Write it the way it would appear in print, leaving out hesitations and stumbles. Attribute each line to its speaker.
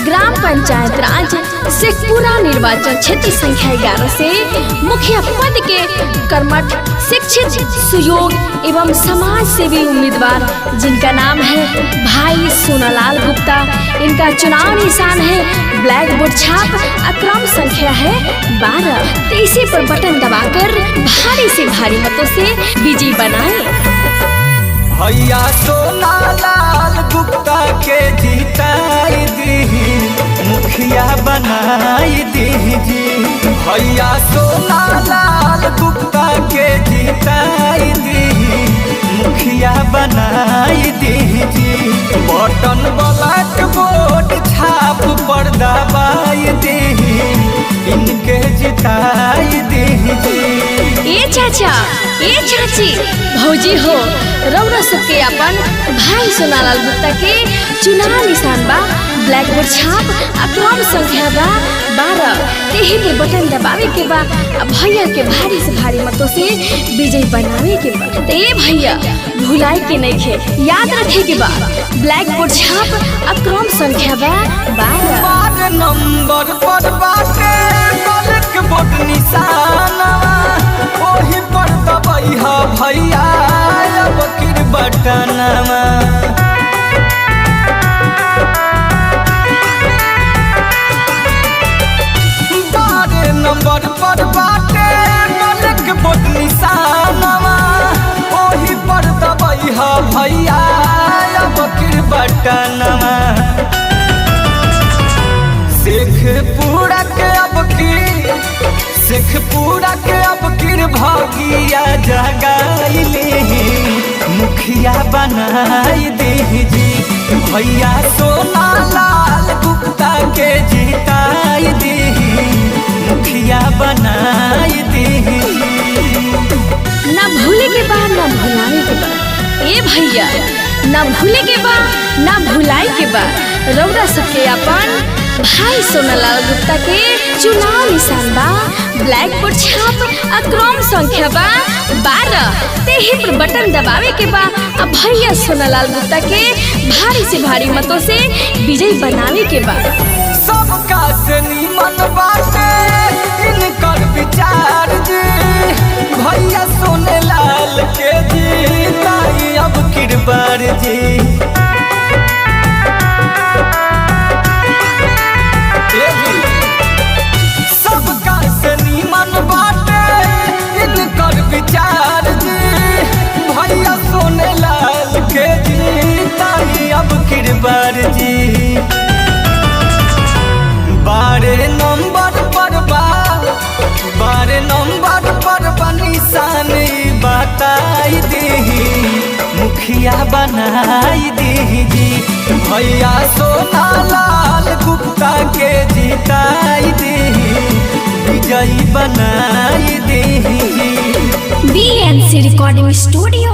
Speaker 1: Gram panchayat राज शेखपुरा निर्वाचन क्षेत्र संख्या 11 से मुखिया पद के कर्मठ शिक्षित सुयोग एवं समाज सेवी उम्मीदवार जिनका नाम है भाई सोनालाल गुप्ता। इनका चुनाव निशान है ब्लैक बोर्ड छाप, क्रम संख्या है 12। तो इसी पर बटन दबाकर भारी से भारी मतों से विजयी बनाए।
Speaker 2: भैया सोनालाल गुप्ता के जिताई दी, मुखिया बनाई दीजी। भैया सोनालाल गुप्ता के जिताई दी, मुखिया बनाई दीजी। बटन ब्लैक बोर्ड छाप पर दबाई दी, इनके जिताई दीजी।
Speaker 1: ए चाचा, ए चाची, भौजी हो, रौरा सबके अपन भाई सोनालाल गुप्ता के चुनाव निशान बा ब्लैक बोर्ड छाप, क्रम संख्या बा 12। यही पे बटन दबावे के बा, भैया के भारी से भारी मतों से विजयी बनावे के बा। तो ये भैया भुलाए के नहीं खे, याद रखे के बा ब्लैक बोर्ड छाप, क्रम संख्या बा 12
Speaker 2: नंबर पर बाटे ब्लैक बोर्ड निशानवा, ओही पर दबैहा भैया अब किर बटनवा। 12 नंबर पर बाटे ब्लैक बोर्ड निशानवा, ओही पर दबैहा भैया अब किर बटनवा। शेखपुरा के अब किर भागिया जगाइले, मुखिया बनाई दीजी। भैया सोनालाल गुप्ता के जिताई दी, मुखिया बनाई दीजी।
Speaker 1: ना भूले के बाद ना भुलाए के बाद, ए भैया ना भूले के बाद ना भुलाए के बाद रौरा सबके अपन भाई सोनालाल गुप्ता के चुनाव निशान बा ब्लैक बोर्ड छाप, क्रम संख्या बा 12। तेही पर बटन दबावे के बा, भैया सोनालाल गुप्ता के भारी से भारी मतों से विजयी बनावे के बा।
Speaker 2: सबका से निमन बाटे इनकर विचार जी, भैया सोनालाल के जिताई अब किरबार जी। विचार जी, भैया सोनालाल के जिताई अब किरबार जी। 12 नंबर पर बा, 12 नंबर पर बा निशान बताई दी, मुखिया बनाई दीजी। भैया सोनालाल गुप्ता के जिताई दी, विजयी बनाई दीजी।
Speaker 1: BNC recording studio